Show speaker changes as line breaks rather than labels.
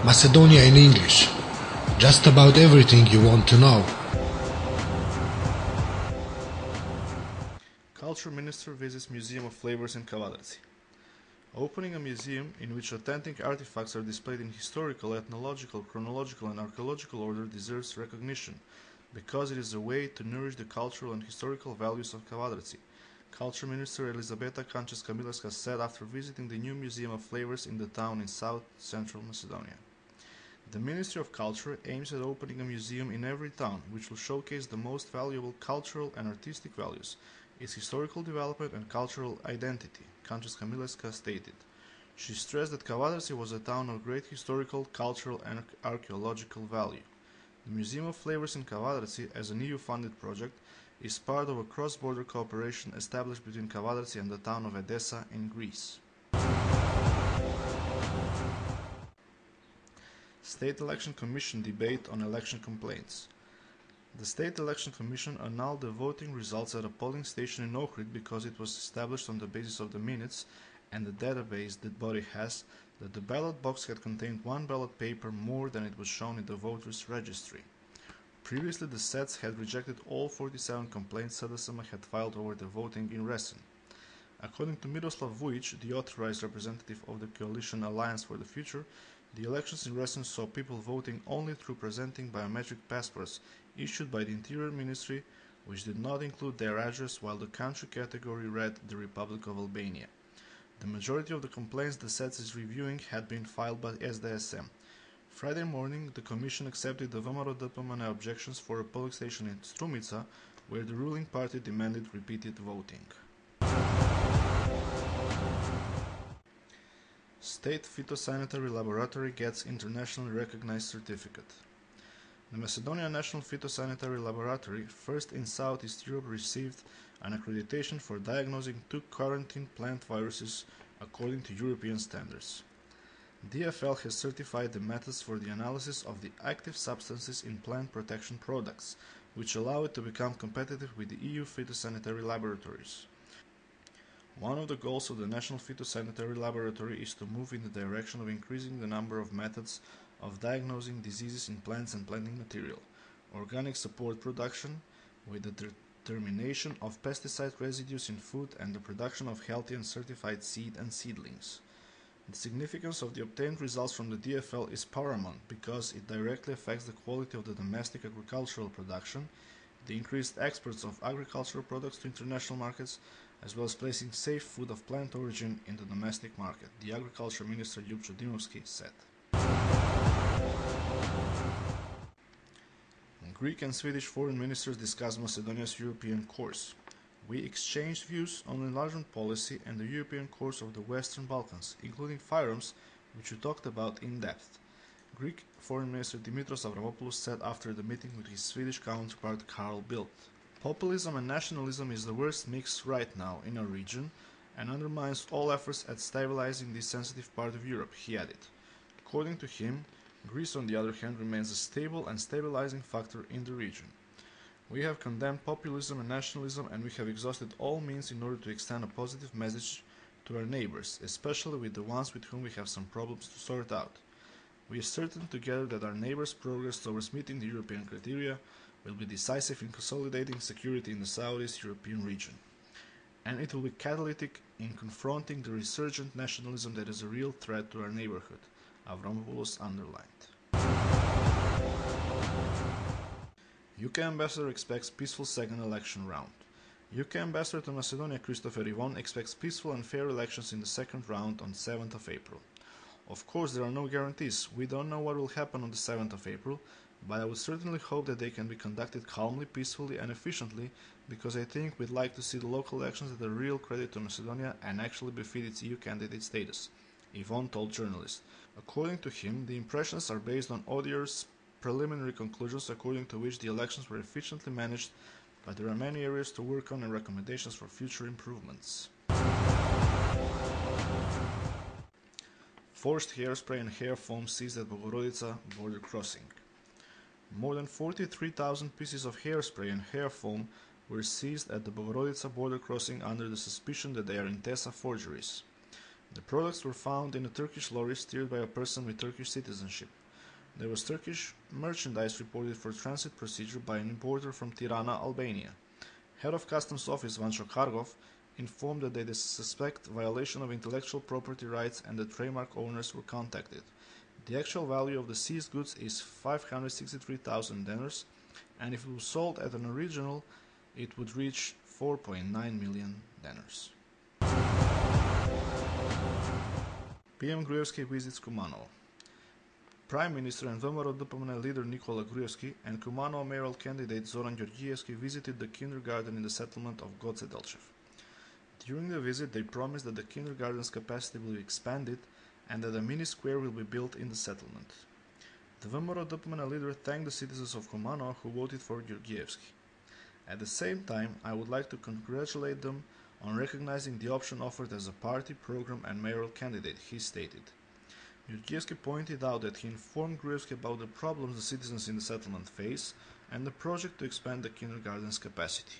Macedonia in English. Just about everything you want to know.
Culture Minister visits Museum of Flavors in Kavadarci. Opening a museum in which authentic artifacts are displayed in historical, ethnological, chronological and archaeological order deserves recognition, because it is a way to nourish the cultural and historical values of Kavadarci. Culture Minister Elisabeta Kančes-Kamileska said after visiting the new Museum of Flavors in the town in south-central Macedonia. The Ministry of Culture aims at opening a museum in every town, which will showcase the most valuable cultural and artistic values, its historical development and cultural identity, Kančes-Kamileska stated. She stressed that Kavadarci was a town of great historical, cultural and archaeological value. The Museum of Flavors in Kavadarci, as an EU-funded project, is part of a cross-border cooperation established between Kavadarci and the town of Edessa in Greece. State Election Commission debate on election complaints. The State Election Commission annulled the voting results at a polling station in Ohrid because it was established on the basis of the minutes and the database the body has that the ballot box had contained one ballot paper more than it was shown in the voters' registry. Previously, the SETS had rejected all 47 complaints SDSM had filed over the voting in Resen. According to Miroslav Vujic, the authorized representative of the coalition Alliance for the Future, the elections in Resen saw people voting only through presenting biometric passports issued by the Interior Ministry, which did not include their address, while the country category read the Republic of Albania. The majority of the complaints the SETS is reviewing had been filed by SDSM. Friday morning, the Commission accepted the VMRO-DPMNE objections for a polling station in Strumica, where the ruling party demanded repeated voting. State Phytosanitary Laboratory gets internationally recognized certificate. The Macedonia National Phytosanitary Laboratory, first in Southeast Europe, received an accreditation for diagnosing 2 quarantine plant viruses according to European standards. DFL has certified the methods for the analysis of the active substances in plant protection products, which allow it to become competitive with the EU phytosanitary laboratories. One of the goals of the National Phytosanitary Laboratory is to move in the direction of increasing the number of methods of diagnosing diseases in plants and planting material, organic support production, with the determination of pesticide residues in food and the production of healthy and certified seed and seedlings. The significance of the obtained results from the DFL is paramount because it directly affects the quality of the domestic agricultural production, the increased exports of agricultural products to international markets, as well as placing safe food of plant origin in the domestic market, the Agriculture Minister Ljupčo Dimovski said. Greek and Swedish foreign ministers discussed Macedonia's European course. We exchanged views on enlargement policy and the European course of the Western Balkans, including firearms, which we talked about in depth, Greek Foreign Minister Dimitros Avramopoulos said after the meeting with his Swedish counterpart Carl Bildt. Populism and nationalism is the worst mix right now in our region and undermines all efforts at stabilizing this sensitive part of Europe, he added. According to him, Greece, on the other hand, remains a stable and stabilizing factor in the region. We have condemned populism and nationalism, and we have exhausted all means in order to extend a positive message to our neighbors, especially with the ones with whom we have some problems to sort out. We are certain together that our neighbors' progress towards meeting the European criteria will be decisive in consolidating security in the Southeast European region, and it will be catalytic in confronting the resurgent nationalism that is a real threat to our neighborhood, Avramopoulos underlined. UK Ambassador expects peaceful second election round. UK Ambassador to Macedonia Christopher Ivon expects peaceful and fair elections in the second round on 7th of April. Of course, there are no guarantees. We don't know what will happen on the 7th of April, but I would certainly hope that they can be conducted calmly, peacefully and efficiently, because I think we'd like to see the local elections that are a real credit to Macedonia and actually befit its EU candidate status, Ivon told journalists. According to him, the impressions are based on ODIHR's preliminary conclusions according to which the elections were efficiently managed, but there are many areas to work on and recommendations for future improvements. Forced hairspray and hair foam seized at Bogorodica border crossing. More than 43,000 pieces of hairspray and hair foam were seized at the Bogorodica border crossing under the suspicion that they are Intesa forgeries. The products were found in a Turkish lorry steered by a person with Turkish citizenship. There was Turkish merchandise reported for transit procedure by an importer from Tirana, Albania. Head of Customs Office Vancho Kargov informed that they suspect violation of intellectual property rights and the trademark owners were contacted. The actual value of the seized goods is 563,000 dinars, and if it was sold at an original, it would reach 4.9 million dinars. PM Gruevski visits Kumanovo. Prime Minister and VMRO-DPMNE leader Nikola Gruevski and Kumanovo mayoral candidate Zoran Georgievski visited the kindergarten in the settlement of Goce Delchev. During the visit, they promised that the kindergarten's capacity will be expanded and that a mini square will be built in the settlement. The VMRO-DPMNE leader thanked the citizens of Kumanovo who voted for Georgievski. At the same time, I would like to congratulate them on recognizing the option offered as a party, program and mayoral candidate, he stated. Georgievski pointed out that he informed Gruevski about the problems the citizens in the settlement face and the project to expand the kindergarten's capacity.